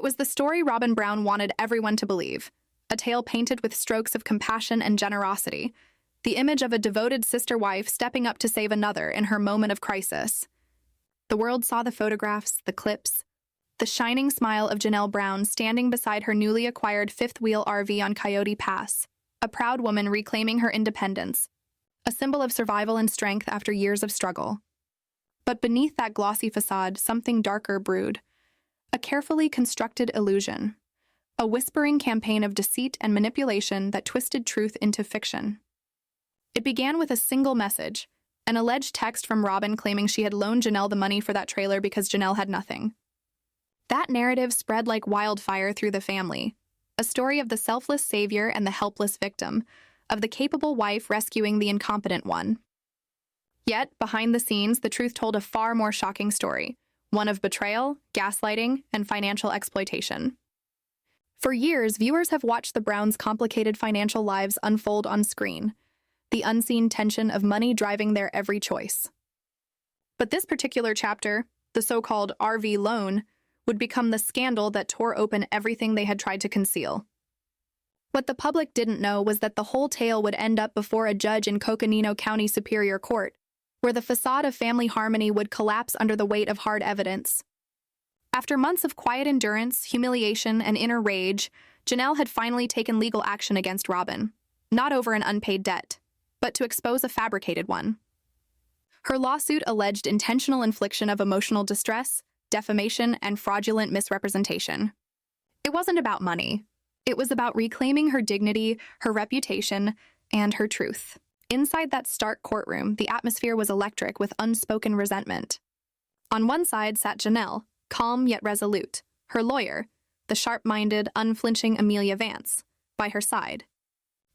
was the story Robyn Brown wanted everyone to believe, a tale painted with strokes of compassion and generosity, the image of a devoted sister wife stepping up to save another in her moment of crisis. The world saw the photographs, the clips, the shining smile of Janelle Brown standing beside her newly acquired fifth-wheel RV on Coyote Pass, a proud woman reclaiming her independence, a symbol of survival and strength after years of struggle. But beneath that glossy facade, something darker brewed, a carefully constructed illusion, a whispering campaign of deceit and manipulation that twisted truth into fiction. It began with a single message, an alleged text from Robyn claiming she had loaned Janelle the money for that trailer because Janelle had nothing. That narrative spread like wildfire through the family, a story of the selfless savior and the helpless victim, of the capable wife rescuing the incompetent one. Yet, behind the scenes, the truth told a far more shocking story, one of betrayal, gaslighting, and financial exploitation. For years, viewers have watched the Browns' complicated financial lives unfold on screen, the unseen tension of money driving their every choice. But this particular chapter, the so-called RV loan, would become the scandal that tore open everything they had tried to conceal. What the public didn't know was that the whole tale would end up before a judge in Coconino County Superior Court, where the facade of family harmony would collapse under the weight of hard evidence. After months of quiet endurance, humiliation, and inner rage, Janelle had finally taken legal action against Robyn, not over an unpaid debt, but to expose a fabricated one. Her lawsuit alleged intentional infliction of emotional distress, defamation, and fraudulent misrepresentation. It wasn't about money. It was about reclaiming her dignity, her reputation, and her truth. Inside that stark courtroom, the atmosphere was electric with unspoken resentment. On one side sat Janelle, calm yet resolute, her lawyer, the sharp-minded, unflinching Amelia Vance, by her side.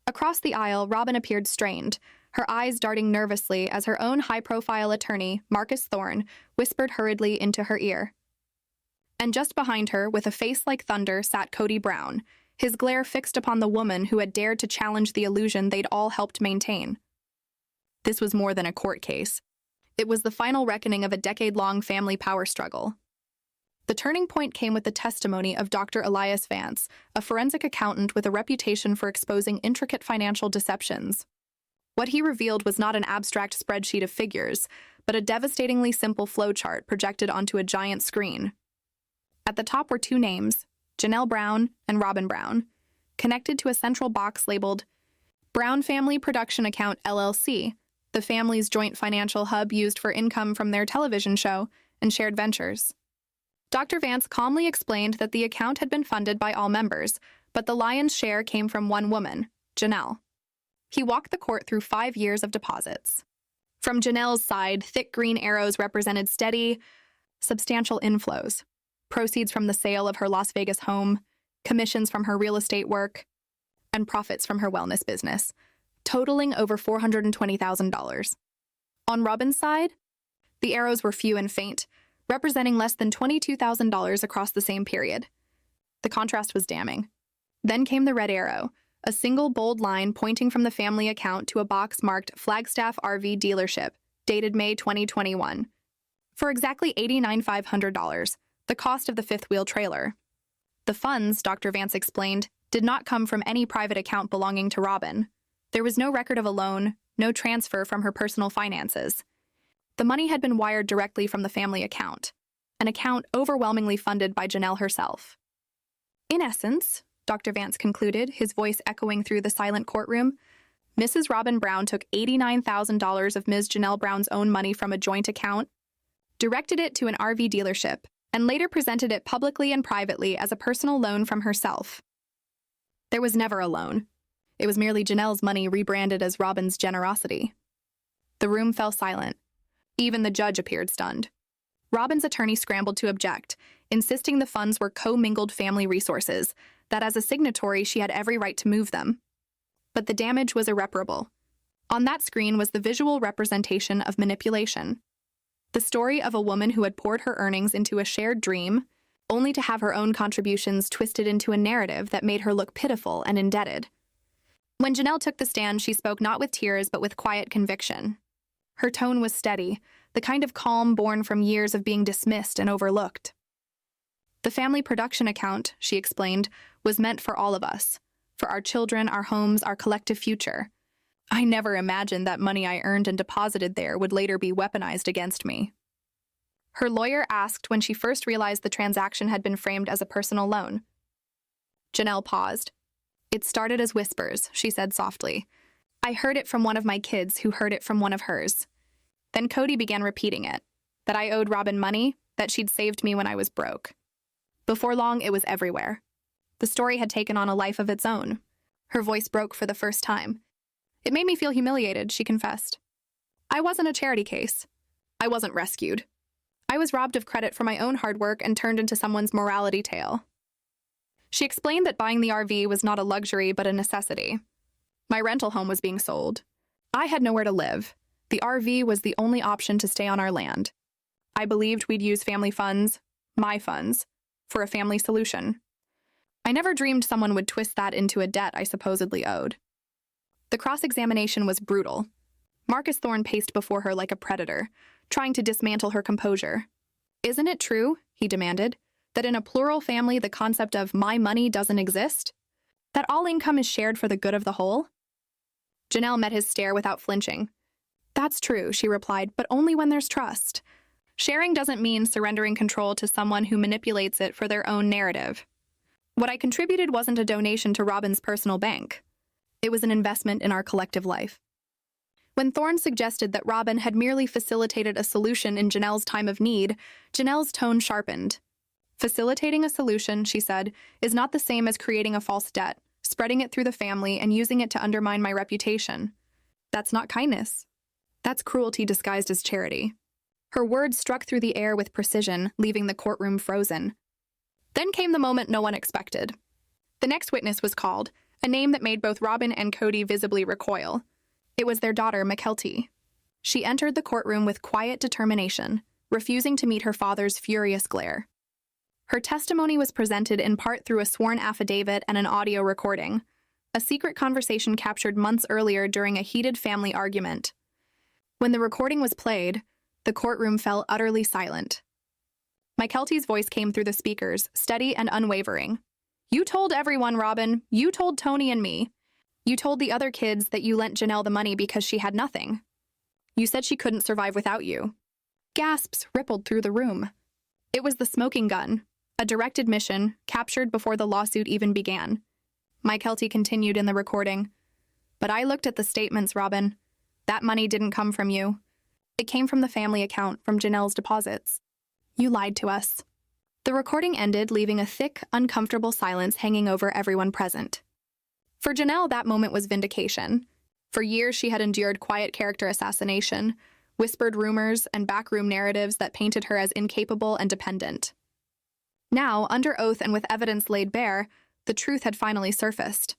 Across the aisle, Robyn appeared strained, her eyes darting nervously as her own high-profile attorney, Marcus Thorne, whispered hurriedly into her ear. And just behind her, with a face like thunder, sat Cody Brown, his glare fixed upon the woman who had dared to challenge the illusion they'd all helped maintain. This was more than a court case. It was the final reckoning of a decade-long family power struggle. The turning point came with the testimony of Dr. Elias Vance, a forensic accountant with a reputation for exposing intricate financial deceptions. What he revealed was not an abstract spreadsheet of figures, but a devastatingly simple flowchart projected onto a giant screen. At the top were two names, Janelle Brown and Robyn Brown, connected to a central box labeled Brown Family Production Account LLC, the family's joint financial hub used for income from their television show and shared ventures. Dr. Vance calmly explained that the account had been funded by all members, but the lion's share came from one woman, Janelle. He walked the court through 5 years of deposits. From Janelle's side, thick green arrows represented steady, substantial inflows, proceeds from the sale of her Las Vegas home, commissions from her real estate work, and profits from her wellness business, totaling over $420,000. On Robyn's side, the arrows were few and faint, representing less than $22,000 across the same period. The contrast was damning. Then came the red arrow, a single bold line pointing from the family account to a box marked Flagstaff RV Dealership, dated May 2021, for exactly $89,500, the cost of the fifth-wheel trailer. The funds, Dr. Vance explained, did not come from any private account belonging to Robyn. There was no record of a loan, no transfer from her personal finances. The money had been wired directly from the family account, an account overwhelmingly funded by Janelle herself. In essence, Dr. Vance concluded, his voice echoing through the silent courtroom, Mrs. Robyn Brown took $89,000 of Ms. Janelle Brown's own money from a joint account, directed it to an RV dealership, and later presented it publicly and privately as a personal loan from herself. There was never a loan. It was merely Janelle's money rebranded as Robyn's generosity. The room fell silent. Even the judge appeared stunned. Robyn's attorney scrambled to object, insisting the funds were commingled family resources, that as a signatory she had every right to move them. But the damage was irreparable. On that screen was the visual representation of manipulation. The story of a woman who had poured her earnings into a shared dream, only to have her own contributions twisted into a narrative that made her look pitiful and indebted. When Janelle took the stand, she spoke not with tears but with quiet conviction. Her tone was steady, the kind of calm born from years of being dismissed and overlooked. The family production account, she explained, was meant for all of us, for our children, our homes, our collective future. I never imagined that money I earned and deposited there would later be weaponized against me. Her lawyer asked when she first realized the transaction had been framed as a personal loan. Janelle paused. It started as whispers, she said softly. I heard it from one of my kids who heard it from one of hers. Then Cody began repeating it, that I owed Robyn money, that she'd saved me when I was broke. Before long, it was everywhere. The story had taken on a life of its own. Her voice broke for the first time. It made me feel humiliated, she confessed. I wasn't a charity case. I wasn't rescued. I was robbed of credit for my own hard work and turned into someone's morality tale. She explained that buying the RV was not a luxury but a necessity. My rental home was being sold. I had nowhere to live. The RV was the only option to stay on our land. I believed we'd use family funds, my funds, for a family solution. I never dreamed someone would twist that into a debt I supposedly owed. The cross-examination was brutal. Marcus Thorne paced before her like a predator, trying to dismantle her composure. Isn't it true, he demanded, that in a plural family the concept of my money doesn't exist? That all income is shared for the good of the whole? Janelle met his stare without flinching. That's true, she replied, but only when there's trust. Sharing doesn't mean surrendering control to someone who manipulates it for their own narrative. What I contributed wasn't a donation to Robyn's personal bank. It was an investment in our collective life. When Thorne suggested that Robyn had merely facilitated a solution in Janelle's time of need, Janelle's tone sharpened. Facilitating a solution, she said, is not the same as creating a false debt, spreading it through the family, and using it to undermine my reputation. That's not kindness. That's cruelty disguised as charity. Her words struck through the air with precision, leaving the courtroom frozen. Then came the moment no one expected. The next witness was called, a name that made both Robyn and Cody visibly recoil. It was their daughter, Mykelti. She entered the courtroom with quiet determination, refusing to meet her father's furious glare. Her testimony was presented in part through a sworn affidavit and an audio recording, a secret conversation captured months earlier during a heated family argument. When the recording was played, the courtroom fell utterly silent. Mykelti's voice came through the speakers, steady and unwavering. You told everyone, Robyn. You told Tony and me. You told the other kids that you lent Janelle the money because she had nothing. You said she couldn't survive without you. Gasps rippled through the room. It was the smoking gun, a direct admission, captured before the lawsuit even began. Mykelti continued in the recording. But I looked at the statements, Robyn. That money didn't come from you. It came from the family account, from Janelle's deposits. You lied to us. The recording ended, leaving a thick, uncomfortable silence hanging over everyone present. For Janelle, that moment was vindication. For years, she had endured quiet character assassination, whispered rumors, and backroom narratives that painted her as incapable and dependent. Now, under oath and with evidence laid bare, the truth had finally surfaced.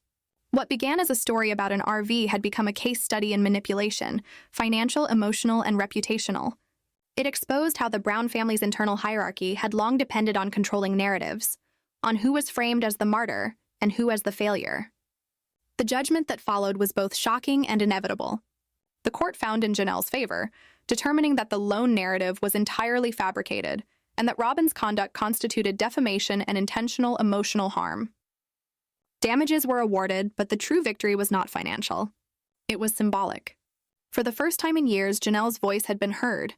What began as a story about an RV had become a case study in manipulation, financial, emotional, and reputational. It exposed how the Brown family's internal hierarchy had long depended on controlling narratives, on who was framed as the martyr and who as the failure. The judgment that followed was both shocking and inevitable. The court found in Janelle's favor, determining that the loan narrative was entirely fabricated and that Robyn's conduct constituted defamation and intentional emotional harm. Damages were awarded, but the true victory was not financial. It was symbolic. For the first time in years, Janelle's voice had been heard,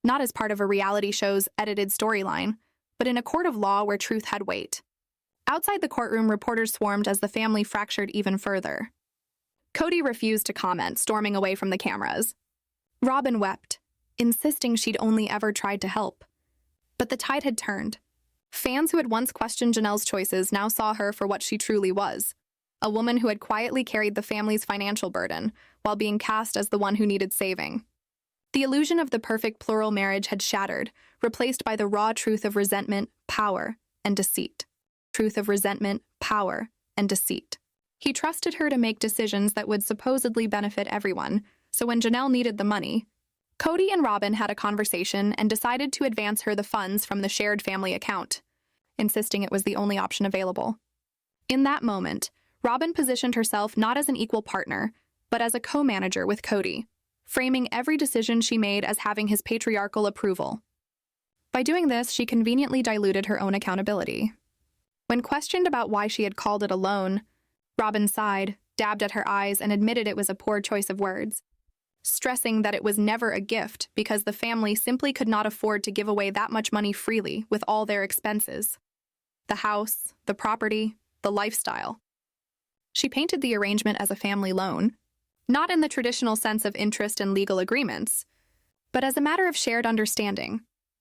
not as part of a reality show's edited storyline, but in a court of law where truth had weight. Outside the courtroom, reporters swarmed as the family fractured even further. Cody refused to comment, storming away from the cameras. Robyn wept, insisting she'd only ever tried to help. But the tide had turned. Fans who had once questioned Janelle's choices now saw her for what she truly was, a woman who had quietly carried the family's financial burden while being cast as the one who needed saving. The illusion of the perfect plural marriage had shattered, replaced by the raw truth of resentment, power, and deceit. Truth of resentment, power, and deceit. He trusted her to make decisions that would supposedly benefit everyone, so when Janelle needed the money, Cody and Robyn had a conversation and decided to advance her the funds from the shared family account, insisting it was the only option available. In that moment, Robyn positioned herself not as an equal partner, but as a co-manager with Cody, framing every decision she made as having his patriarchal approval. By doing this, she conveniently diluted her own accountability. When questioned about why she had called it a loan, Robyn sighed, dabbed at her eyes, and admitted it was a poor choice of words, stressing that it was never a gift because the family simply could not afford to give away that much money freely with all their expenses. The house, the property, the lifestyle. She painted the arrangement as a family loan, not in the traditional sense of interest and legal agreements, but as a matter of shared understanding,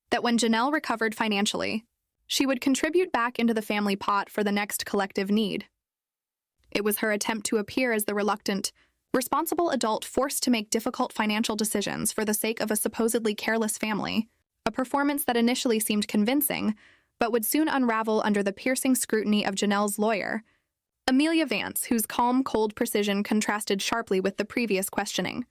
that when Janelle recovered financially, she would contribute back into the family pot for the next collective need. It was her attempt to appear as the reluctant, responsible adult forced to make difficult financial decisions for the sake of a supposedly careless family, a performance that initially seemed convincing, but would soon unravel under the piercing scrutiny of Janelle's lawyer, Amelia Vance, whose calm, cold precision contrasted sharply with the previous questioning.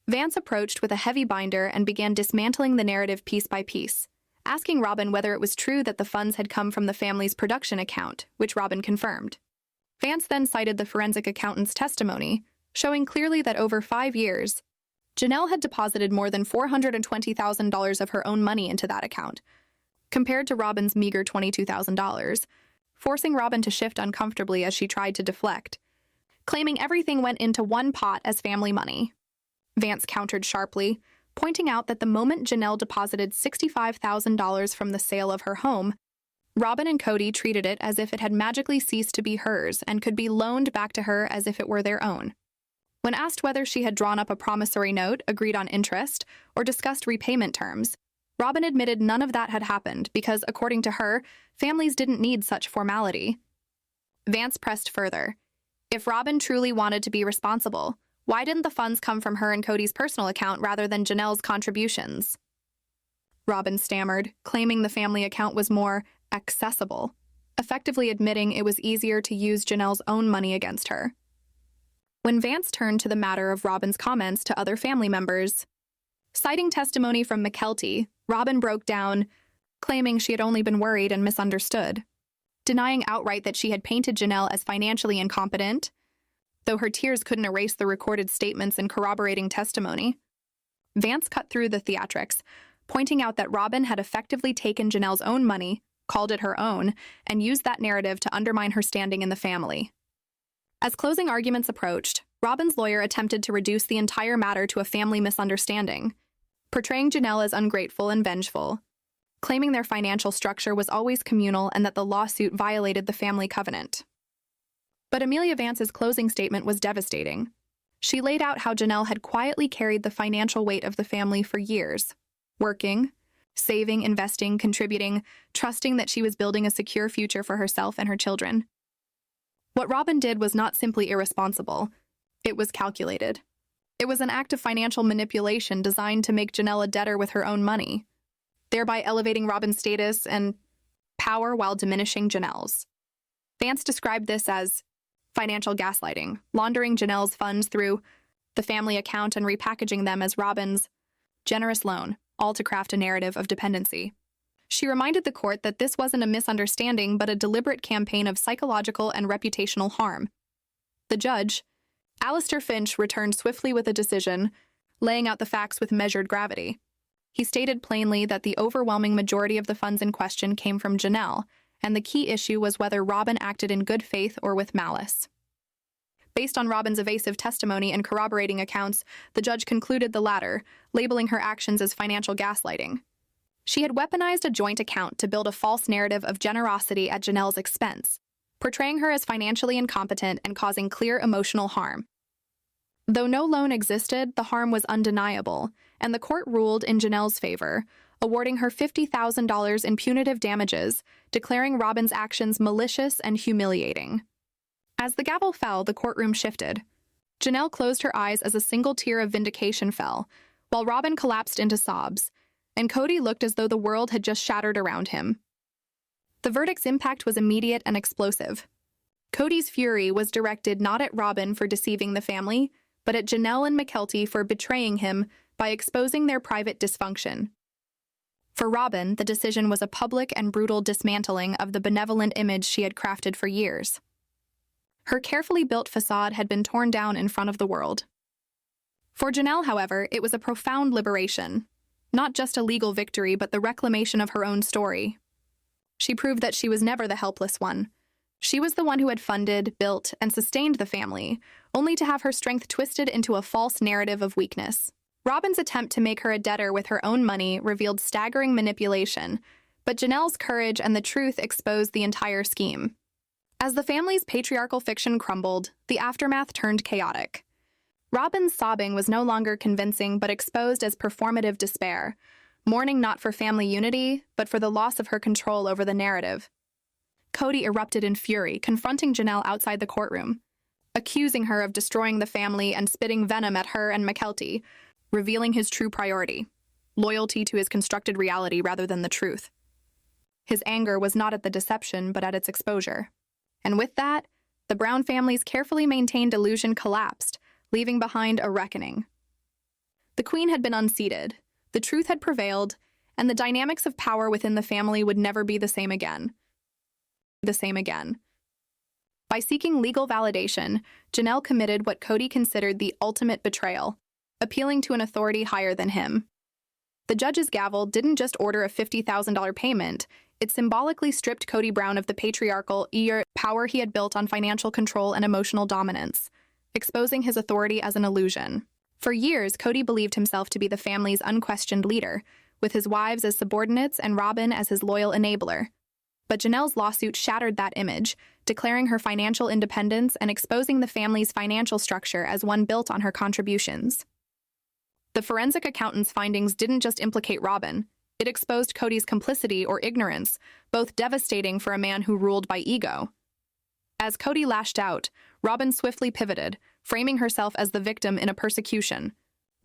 Vance approached with a heavy binder and began dismantling the narrative piece by piece, asking Robyn whether it was true that the funds had come from the family's production account, which Robyn confirmed. Vance then cited the forensic accountant's testimony, showing clearly that over 5 years, Janelle had deposited more than $420,000 of her own money into that account, compared to Robyn's meager $22,000, forcing Robyn to shift uncomfortably as she tried to deflect, claiming everything went into one pot as family money. Vance countered sharply, pointing out that the moment Janelle deposited $65,000 from the sale of her home, Robyn and Cody treated it as if it had magically ceased to be hers and could be loaned back to her as if it were their own. When asked whether she had drawn up a promissory note, agreed on interest, or discussed repayment terms, Robyn admitted none of that had happened because, according to her, families didn't need such formality. Vance pressed further. If Robyn truly wanted to be responsible, why didn't the funds come from her and Cody's personal account rather than Janelle's contributions? Robyn stammered, claiming the family account was more accessible, effectively admitting it was easier to use Janelle's own money against her. When Vance turned to the matter of Robyn's comments to other family members, citing testimony from Mykelti, Robyn broke down, claiming she had only been worried and misunderstood, denying outright that she had painted Janelle as financially incompetent, though her tears couldn't erase the recorded statements and corroborating testimony. Vance cut through the theatrics, pointing out that Robyn had effectively taken Janelle's own money, called it her own, and used that narrative to undermine her standing in the family. As closing arguments approached, Robyn's lawyer attempted to reduce the entire matter to a family misunderstanding, portraying Janelle as ungrateful and vengeful, claiming their financial structure was always communal and that the lawsuit violated the family covenant. But Amelia Vance's closing statement was devastating. She laid out how Janelle had quietly carried the financial weight of the family for years, working, saving, investing, contributing, trusting that she was building a secure future for herself and her children. What Robyn did was not simply irresponsible. It was calculated. It was an act of financial manipulation designed to make Janelle a debtor with her own money, thereby elevating Robyn's status and power while diminishing Janelle's. Vance described this as financial gaslighting, laundering Janelle's funds through the family account and repackaging them as Robyn's generous loan, all to craft a narrative of dependency. She reminded the court that this wasn't a misunderstanding but a deliberate campaign of psychological and reputational harm. The judge, Alistair Finch, returned swiftly with a decision, laying out the facts with measured gravity. He stated plainly that the overwhelming majority of the funds in question came from Janelle, and the key issue was whether Robyn acted in good faith or with malice. Based on Robyn's evasive testimony and corroborating accounts, the judge concluded the latter, labeling her actions as financial gaslighting. She had weaponized a joint account to build a false narrative of generosity at Janelle's expense, portraying her as financially incompetent and causing clear emotional harm. Though no loan existed, the harm was undeniable, and the court ruled in Janelle's favor, awarding her $50,000 in punitive damages, declaring Robyn's actions malicious and humiliating. As the gavel fell, the courtroom shifted. Janelle closed her eyes as a single tear of vindication fell, while Robyn collapsed into sobs, and Cody looked as though the world had just shattered around him. The verdict's impact was immediate and explosive. Cody's fury was directed not at Robyn for deceiving the family, but at Janelle and Mykelti for betraying him by exposing their private dysfunction. For Robyn, the decision was a public and brutal dismantling of the benevolent image she had crafted for years. Her carefully built facade had been torn down in front of the world. For Janelle, however, it was a profound liberation. Not just a legal victory, but the reclamation of her own story. She proved that she was never the helpless one. She was the one who had funded, built, and sustained the family, only to have her strength twisted into a false narrative of weakness. Robyn's attempt to make her a debtor with her own money revealed staggering manipulation, but Janelle's courage and the truth exposed the entire scheme. As the family's patriarchal fiction crumbled, the aftermath turned chaotic. Robyn's sobbing was no longer convincing but exposed as performative despair, mourning not for family unity, but for the loss of her control over the narrative. Cody erupted in fury, confronting Janelle outside the courtroom, accusing her of destroying the family and spitting venom at her and Mykelti, revealing his true priority, loyalty to his constructed reality rather than the truth. His anger was not at the deception, but at its exposure. And with that, the Brown family's carefully maintained illusion collapsed, leaving behind a reckoning. The queen had been unseated, the truth had prevailed, and the dynamics of power within the family would never be the same again. By seeking legal validation, Janelle committed what Cody considered the ultimate betrayal, appealing to an authority higher than him. The judge's gavel didn't just order a $50,000 payment, it symbolically stripped Cody Brown of the patriarchal power he had built on financial control and emotional dominance, exposing his authority as an illusion. For years, Cody believed himself to be the family's unquestioned leader, with his wives as subordinates and Robyn as his loyal enabler. But Janelle's lawsuit shattered that image, declaring her financial independence and exposing the family's financial structure as one built on her contributions. The forensic accountant's findings didn't just implicate Robyn, it exposed Cody's complicity or ignorance, both devastating for a man who ruled by ego. As Cody lashed out, Robyn swiftly pivoted, framing herself as the victim in a persecution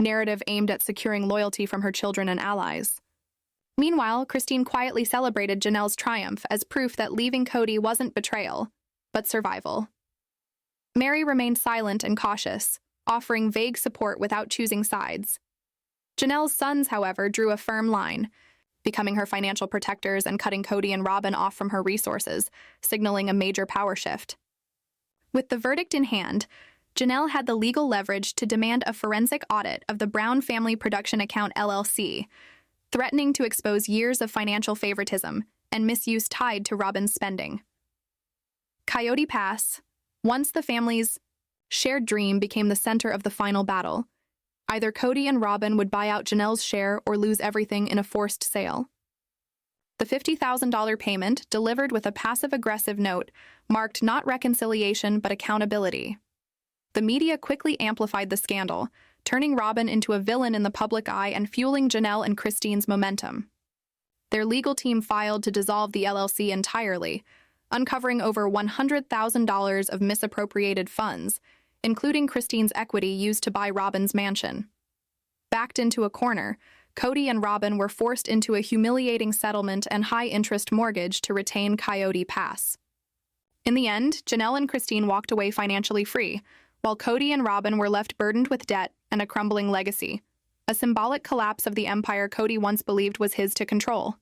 narrative aimed at securing loyalty from her children and allies. Meanwhile, Christine quietly celebrated Janelle's triumph as proof that leaving Cody wasn't betrayal, but survival. Mary remained silent and cautious, offering vague support without choosing sides. Janelle's sons, however, drew a firm line, becoming her financial protectors and cutting Cody and Robyn off from her resources, signaling a major power shift. With the verdict in hand, Janelle had the legal leverage to demand a forensic audit of the Brown Family Production Account LLC, threatening to expose years of financial favoritism and misuse tied to Robyn's spending. Coyote Pass, once the family's shared dream, became the center of the final battle. Either Cody and Robyn would buy out Janelle's share or lose everything in a forced sale. The $50,000 payment, delivered with a passive-aggressive note, marked not reconciliation but accountability. The media quickly amplified the scandal, turning Robyn into a villain in the public eye and fueling Janelle and Christine's momentum. Their legal team filed to dissolve the LLC entirely, uncovering over $100,000 of misappropriated funds, including Christine's equity used to buy Robyn's mansion. Backed into a corner, Cody and Robyn were forced into a humiliating settlement and high-interest mortgage to retain Coyote Pass. In the end, Janelle and Christine walked away financially free, while Cody and Robyn were left burdened with debt and a crumbling legacy, a symbolic collapse of the empire Cody once believed was his to control.